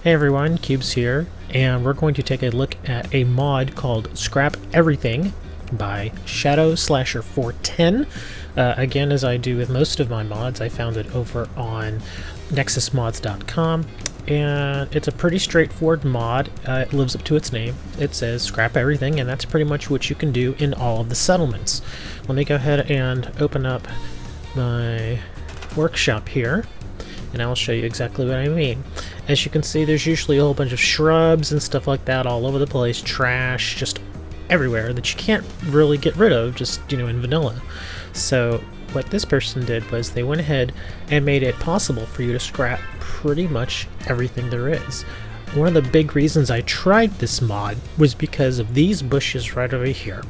Hey everyone, Cubes here, and we're going to take a look at a mod called Scrap Everything by Shadow Slasher 410. Again, as I do with most of my mods, I found it over on nexusmods.com, and it's a pretty straightforward mod. It lives up to its name. It says Scrap Everything, and that's pretty much what you can do in all of the settlements. Let me go ahead and open up my workshop here, and I'll show you exactly what I mean. As you can see, there's usually a whole bunch of shrubs and stuff like that all over the place, trash just everywhere that you can't really get rid of just, in vanilla. So what this person did was they went ahead and made it possible for you to scrap pretty much everything there is. One of the big reasons I tried this mod was because of these bushes right over here.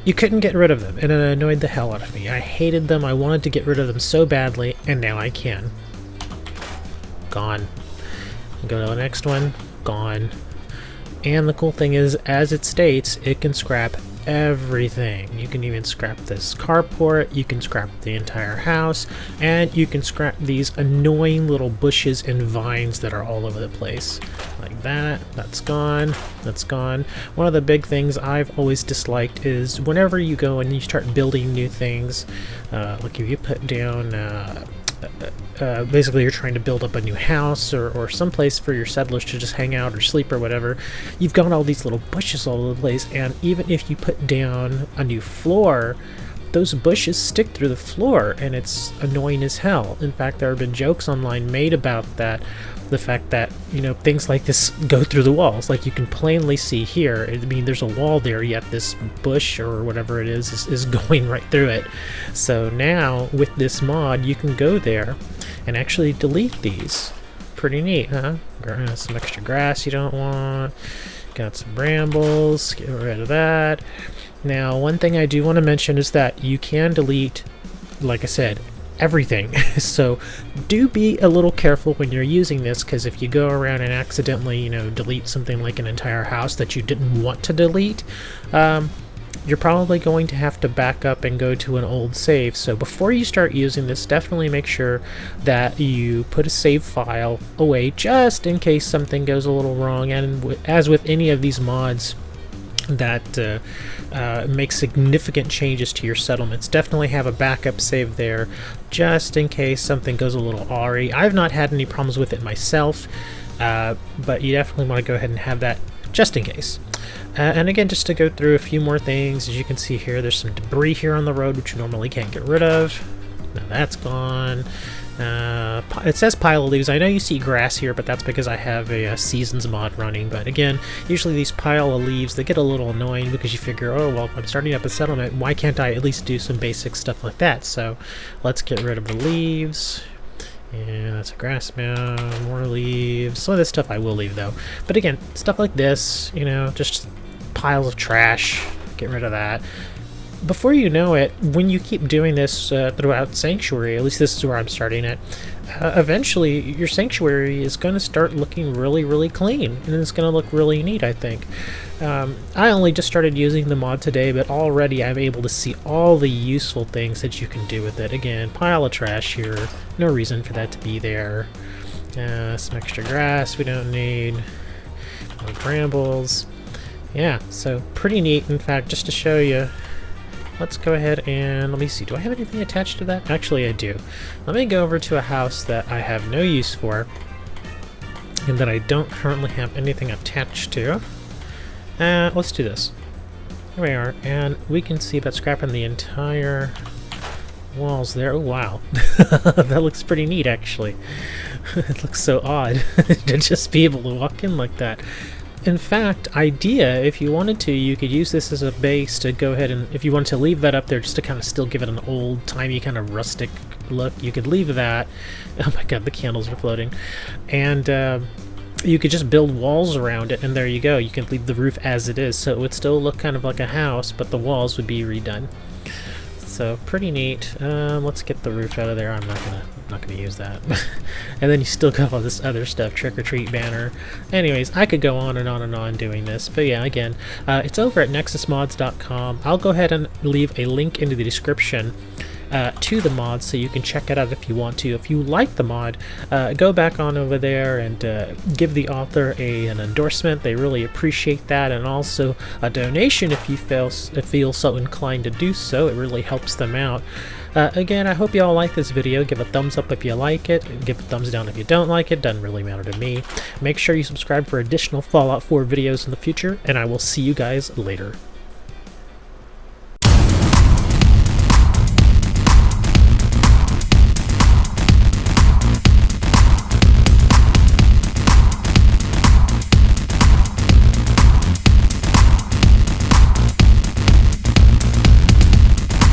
You couldn't get rid of them, and it annoyed the hell out of me. I hated them, I wanted to get rid of them so badly, and now I can. Gone. Go to the next one. Gone. And the cool thing is, as it states, it can scrap everything. You can even scrap this carport, you can scrap the entire house, and you can scrap these annoying little bushes and vines that are all over the place. Like that. That's gone. That's gone. One of the big things I've always disliked is whenever you go and you start building new things, like if you put down basically you're trying to build up a new house or some place for your settlers to just hang out or sleep or whatever, you've got all these little bushes all over the place, and even if you put down a new floor, those bushes stick through the floor, and it's annoying as hell. In fact, there have been jokes online made about that, the fact that, things like this go through the walls. Like you can plainly see here, I mean, there's a wall there, yet this bush or whatever it is going right through it. So now, with this mod, you can go there and actually delete these. Pretty neat, huh? Some extra grass you don't want. Got some brambles, get rid of that. Now, one thing I do want to mention is that you can delete, like I said, everything. So do be a little careful when you're using this, because if you go around and accidentally, delete something like an entire house that you didn't want to delete, you're probably going to have to back up and go to an old save. So before you start using this, definitely make sure that you put a save file away just in case something goes a little wrong. And as with any of these mods that make significant changes to your settlements, definitely have a backup save there just in case something goes a little awry. I've not had any problems with it myself, but you definitely want to go ahead and have that just in case. And again, just to go through a few more things, as you can see here, there's some debris here on the road which you normally can't get rid of. Now that's gone. It says pile of leaves. I know you see grass here, but that's because I have a seasons mod running. But again, usually these pile of leaves, they get a little annoying because you figure, oh well, I'm starting up a settlement, why can't I at least do some basic stuff like that? So let's get rid of the leaves. And that's a grass mound, more leaves. Some of this stuff I will leave though. But again, stuff like this, just piles of trash, get rid of that. Before you know it, when you keep doing this throughout Sanctuary, at least this is where I'm starting it, eventually your Sanctuary is going to start looking really, really clean, and it's going to look really neat, I think. I only just started using the mod today, but already I'm able to see all the useful things that you can do with it. Again, pile of trash here, no reason for that to be there. Some extra grass we don't need, more brambles. Yeah, so pretty neat. In fact, just to show you, let's go ahead and let me see. Do I have anything attached to that? Actually, I do. Let me go over to a house that I have no use for and that I don't currently have anything attached to. Let's do this. Here we are, and we can see about scrapping the entire walls there. Oh, wow. That looks pretty neat, actually. It looks so odd to just be able to walk in like that. In fact, if you wanted to, you could use this as a base to go ahead and, if you wanted to leave that up there just to kind of still give it an old-timey kind of rustic look, you could leave that. Oh my god, the candles are floating. And you could just build walls around it, and there you go. You can leave the roof as it is, so it would still look kind of like a house, but the walls would be redone. So pretty neat. Let's get the roof out of there. I'm not gonna use that. And then you still got all this other stuff, trick or treat banner. Anyways, I could go on and on and on doing this, but yeah, again, it's over at nexusmods.com. I'll go ahead and leave a link into the description to the mod, so you can check it out if you want to. If you like the mod, go back on over there and give the author an endorsement. They really appreciate that, and also a donation if you feel so inclined to do so. It really helps them out. Again, I hope you all like this video. Give a thumbs up if you like it. Give a thumbs down if you don't like it. Doesn't really matter to me. Make sure you subscribe for additional Fallout 4 videos in the future, and I will see you guys later.